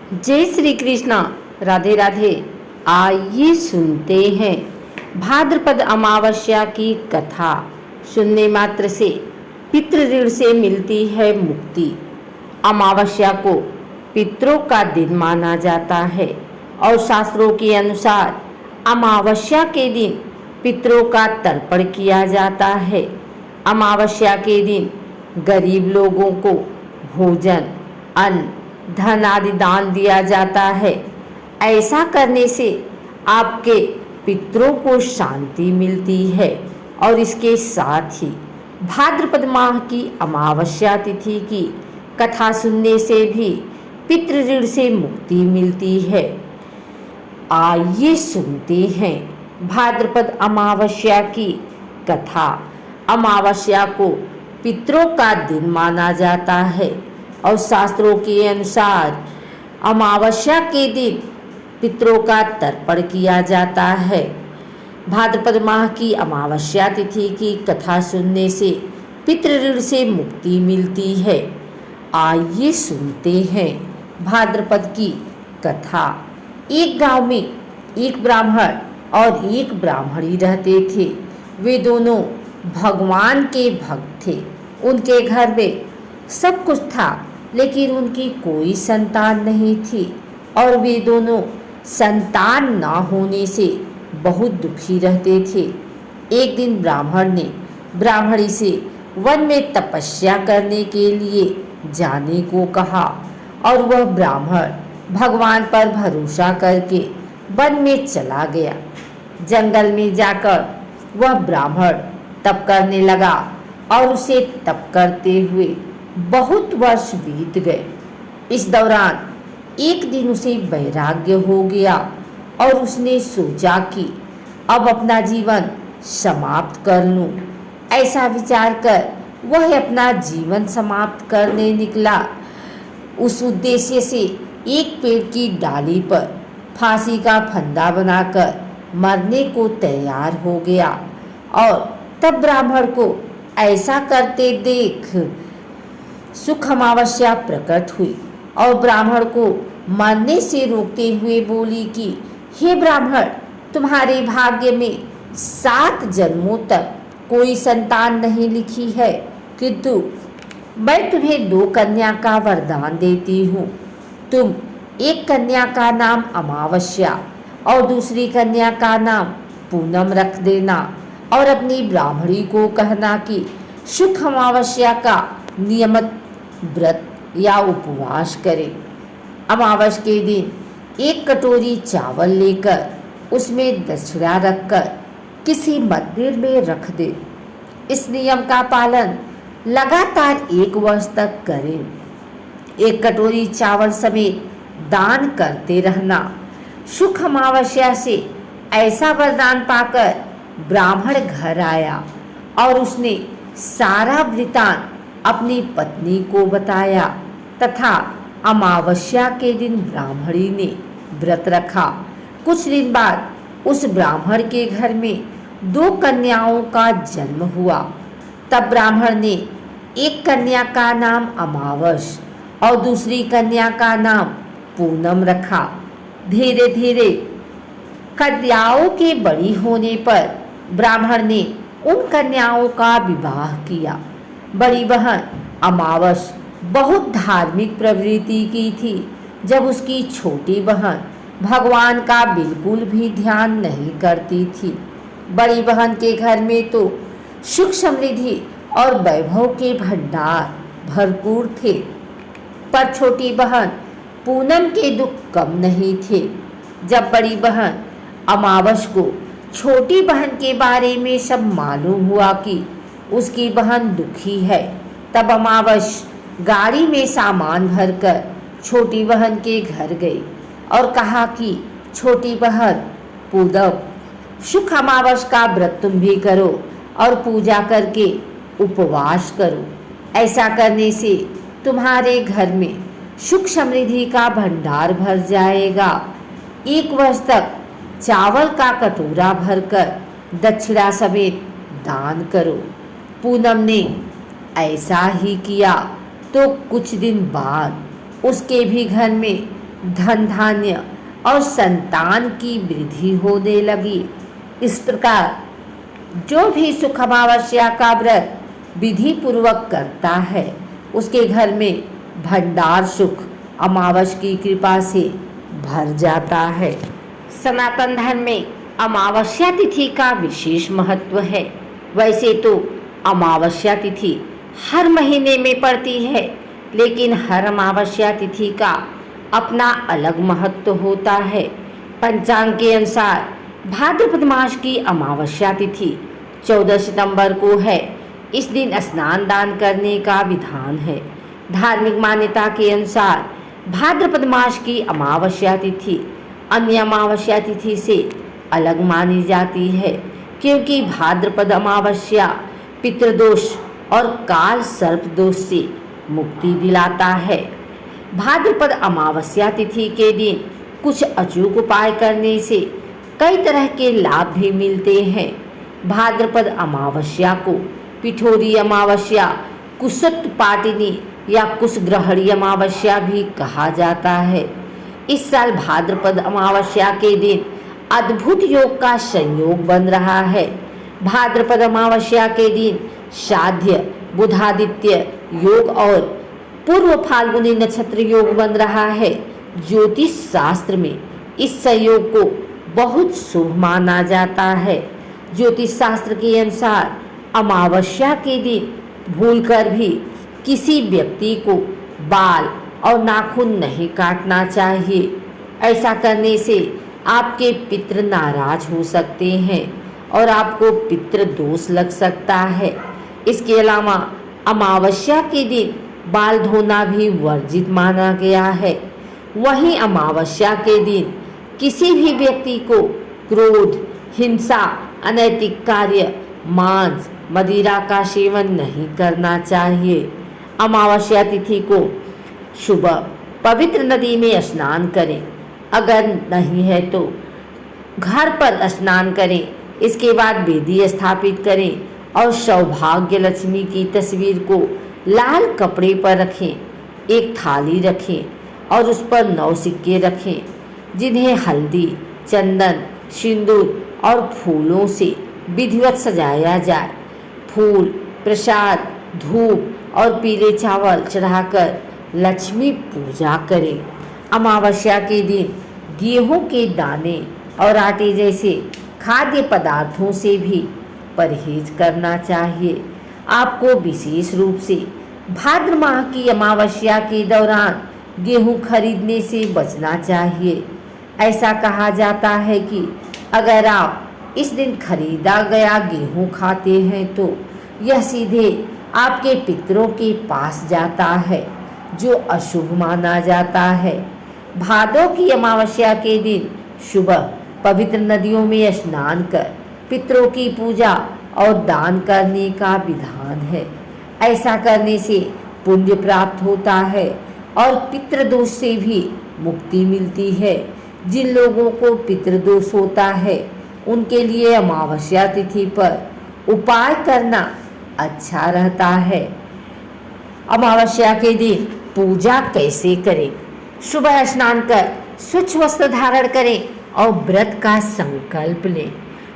जय श्री कृष्णा। राधे राधे। आइए सुनते हैं भाद्रपद अमावस्या की कथा। सुनने मात्र से पितृ ऋण से मिलती है मुक्ति। अमावस्या को पितरों का दिन माना जाता है और शास्त्रों के अनुसार अमावस्या के दिन पितरों का तर्पण किया जाता है। अमावस्या के दिन गरीब लोगों को भोजन, अन्न, धन आदि दान दिया जाता है। ऐसा करने से आपके पितरों को शांति मिलती है और इसके साथ ही भाद्रपद माह की अमावस्या तिथि की कथा सुनने से भी पितृ ऋण से मुक्ति मिलती है। आइए सुनते हैं भाद्रपद अमावस्या की कथा। अमावस्या को पितरों का दिन माना जाता है और शास्त्रों के अनुसार अमावस्या के दिन पितरों का तर्पण किया जाता है। भाद्रपद माह की अमावस्या तिथि की कथा सुनने से पितृ ऋण से मुक्ति मिलती है। आइए सुनते हैं भाद्रपद की कथा। एक गांव में एक ब्राह्मण और एक ब्राह्मणी रहते थे। वे दोनों भगवान के भक्त थे। उनके घर में सब कुछ था, लेकिन उनकी कोई संतान नहीं थी और वे दोनों संतान ना होने से बहुत दुखी रहते थे। एक दिन ब्राह्मण ने ब्राह्मणी से वन में तपस्या करने के लिए जाने को कहा और वह ब्राह्मण भगवान पर भरोसा करके वन में चला गया। जंगल में जाकर वह ब्राह्मण तप करने लगा और उसे तप करते हुए बहुत वर्ष बीत गए। इस दौरान एक दिन उसे वैराग्य हो गया और उसने सोचा कि अब अपना जीवन समाप्त कर लूं। ऐसा विचार कर वह अपना जीवन समाप्त करने निकला। उस उद्देश्य से एक पेड़ की डाली पर फांसी का फंदा बनाकर मरने को तैयार हो गया और तब ब्राह्मण को ऐसा करते देख सुख अमावस्या प्रकट हुई और ब्राह्मण को मरने से रोकते हुए बोली कि हे ब्राह्मण, तुम्हारे भाग्य में 7 जन्मों तक कोई संतान नहीं लिखी है, किंतु मैं तुम्हें 2 कन्या का वरदान देती हूँ। तुम एक कन्या का नाम अमावस्या और दूसरी कन्या का नाम पूनम रख देना और अपनी ब्राह्मणी को कहना कि शुक्ल अमावस्या का नियमित व्रत या उपवास करें। अमावस के दिन एक कटोरी चावल लेकर उसमें दक्षिणा रखकर किसी मंदिर में रख दे। इस नियम का पालन लगातार 1 वर्ष तक करें। एक कटोरी चावल समेत दान करते रहना। शुक्ल अमावस्या से ऐसा वरदान पाकर ब्राह्मण घर आया और उसने सारा वृतांत अपनी पत्नी को बताया तथा अमावस्या के दिन ब्राह्मणी ने व्रत रखा। कुछ दिन बाद उस ब्राह्मण के घर में 2 कन्याओं का जन्म हुआ। तब ब्राह्मण ने एक कन्या का नाम अमावस और दूसरी कन्या का नाम पूनम रखा। धीरे धीरे कन्याओं के बड़ी होने पर ब्राह्मण ने उन कन्याओं का विवाह किया। बड़ी बहन अमावस बहुत धार्मिक प्रवृत्ति की थी, जब उसकी छोटी बहन भगवान का बिल्कुल भी ध्यान नहीं करती थी। बड़ी बहन के घर में तो सुख समृद्धि और वैभव के भंडार भरपूर थे, पर छोटी बहन पूनम के दुख कम नहीं थे। जब बड़ी बहन अमावस को छोटी बहन के बारे में सब मालूम हुआ कि उसकी बहन दुखी है, तब अमावस गाड़ी में सामान भरकर छोटी बहन के घर गई और कहा कि छोटी बहन पूनम, शुक्ल अमावस का व्रत तुम भी करो और पूजा करके उपवास करो। ऐसा करने से तुम्हारे घर में सुख समृद्धि का भंडार भर जाएगा। 1 वर्ष तक चावल का कटोरा भरकर दक्षिणा समेत दान करो। पूनम ने ऐसा ही किया तो कुछ दिन बाद उसके भी घर में धन धान्य और संतान की वृद्धि होने लगी। इस प्रकार जो भी सुख अमावस्या का व्रत विधि पूर्वक करता है उसके घर में भंडार सुख अमावस की कृपा से भर जाता है। सनातन धर्म में अमावस्या तिथि का विशेष महत्व है। वैसे तो अमावस्या तिथि हर महीने में पड़ती है, लेकिन हर अमावस्या तिथि का अपना अलग महत्व होता है। पंचांग के अनुसार भाद्रपद मास की अमावस्या तिथि 14 सितंबर को है। इस दिन स्नान दान करने का विधान है। धार्मिक मान्यता के अनुसार भाद्रपद मास की अमावस्या तिथि अन्य अमावस्या तिथि से अलग मानी जाती है, क्योंकि भाद्रपद अमावस्या पितृदोष और काल सर्प दोष से मुक्ति दिलाता है। भाद्रपद अमावस्या तिथि के दिन कुछ अचूक उपाय करने से कई तरह के लाभ भी मिलते हैं। भाद्रपद अमावस्या को पिठोरी अमावस्या, कुशत्पाटिनी या कुशग्रहणी अमावस्या भी कहा जाता है। इस साल भाद्रपद अमावस्या के दिन अद्भुत योग का संयोग बन रहा है। भाद्रपद अमावस्या के दिन साध्य बुधादित्य योग और पूर्व फाल्गुनी नक्षत्र योग बन रहा है। ज्योतिष शास्त्र में इस संयोग को बहुत शुभ माना जाता है। ज्योतिष शास्त्र के अनुसार अमावस्या के दिन भूलकर भी किसी व्यक्ति को बाल और नाखून नहीं काटना चाहिए। ऐसा करने से आपके पितृ नाराज हो सकते हैं और आपको पितृ दोष लग सकता है। इसके अलावा अमावस्या के दिन बाल धोना भी वर्जित माना गया है। वहीं अमावस्या के दिन किसी भी व्यक्ति को क्रोध, हिंसा, अनैतिक कार्य, मांस, मदिरा का सेवन नहीं करना चाहिए। अमावस्या तिथि को सुबह पवित्र नदी में स्नान करें। अगर नहीं है तो घर पर स्नान करें। इसके बाद वेदी स्थापित करें और सौभाग्य लक्ष्मी की तस्वीर को लाल कपड़े पर रखें। एक थाली रखें और उस पर 9 सिक्के रखें, जिन्हें हल्दी, चंदन, सिंदूर और फूलों से विधिवत सजाया जाए। फूल, प्रसाद, धूप और पीले चावल चढ़ाकर लक्ष्मी पूजा करें। अमावस्या के दिन गेहूं के दाने और आटे जैसे खाद्य पदार्थों से भी परहेज करना चाहिए। आपको विशेष रूप से भाद्र माह की अमावस्या के दौरान गेहूं खरीदने से बचना चाहिए। ऐसा कहा जाता है कि अगर आप इस दिन खरीदा गया गेहूं खाते हैं तो यह सीधे आपके पितरों के पास जाता है, जो अशुभ माना जाता है। भादों की अमावस्या के दिन सुबह पवित्र नदियों में स्नान कर पितरों की पूजा और दान करने का विधान है। ऐसा करने से पुण्य प्राप्त होता है और पितृदोष से भी मुक्ति मिलती है। जिन लोगों को पितृदोष होता है उनके लिए अमावस्या तिथि पर उपाय करना अच्छा रहता है। अमावस्या के दिन पूजा कैसे करें? सुबह स्नान कर स्वच्छ वस्त्र धारण करें और व्रत का संकल्प लें।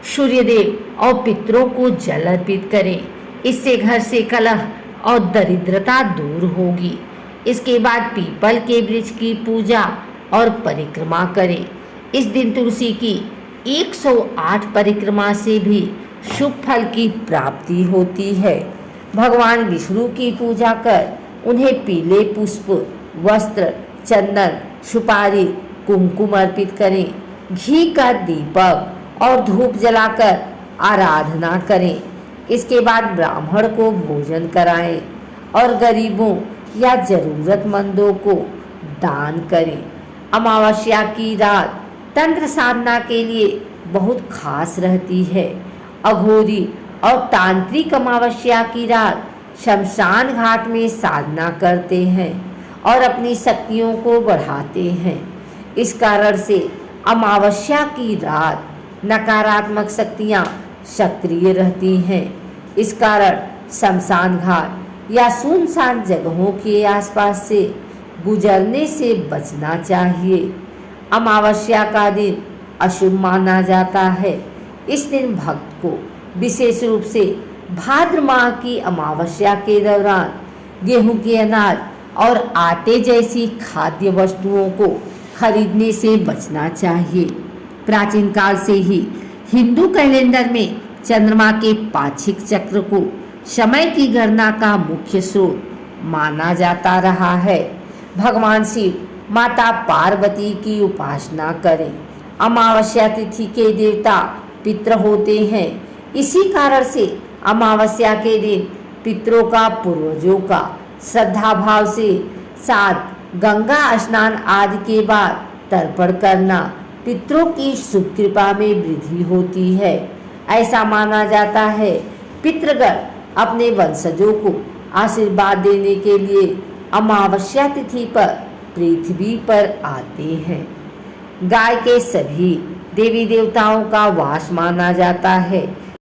सूर्यदेव और पितरों को जल अर्पित करें। इससे घर से कलह और दरिद्रता दूर होगी। इसके बाद पीपल के वृक्ष की पूजा और परिक्रमा करें। इस दिन तुलसी की 108 परिक्रमा से भी शुभ फल की प्राप्ति होती है। भगवान विष्णु की पूजा कर उन्हें पीले पुष्प, वस्त्र, चंदन, सुपारी, कुमकुम अर्पित करें। घी का दीपक और धूप जलाकर आराधना करें। इसके बाद ब्राह्मण को भोजन कराएं और गरीबों या जरूरतमंदों को दान करें। अमावस्या की रात तंत्र साधना के लिए बहुत खास रहती है। अघोरी और तांत्रिक अमावस्या की रात शमशान घाट में साधना करते हैं और अपनी शक्तियों को बढ़ाते हैं। इस कारण से अमावस्या की रात नकारात्मक शक्तियाँ सक्रिय रहती हैं। इस कारण शमशान घाट या सुनसान जगहों के आसपास से गुजरने से बचना चाहिए। अमावस्या का दिन अशुभ माना जाता है। इस दिन भक्त को विशेष रूप से भाद्र माह की अमावस्या के दौरान गेहूं के अनाज और आटे जैसी खाद्य वस्तुओं को खरीदने से बचना चाहिए। प्राचीन काल से ही हिंदू कैलेंडर में चंद्रमा के पाक्षिक चक्र को समय की गणना का मुख्य स्रोत माना जाता रहा है। भगवान शिव माता पार्वती की उपासना करें। अमावस्या तिथि के देवता पितृ होते हैं। इसी कारण से अमावस्या के दिन पितरों का पूर्वजों का श्रद्धा भाव से साथ गंगा स्नान आदि के बाद तर्पण करना पितरों की शुभ कृपा में वृद्धि होती है। ऐसा माना जाता है पितृगण अपने वंशजों को आशीर्वाद देने के लिए अमावस्या तिथि पर पृथ्वी पर आते हैं। गाय के सभी देवी देवताओं का वास माना जाता है।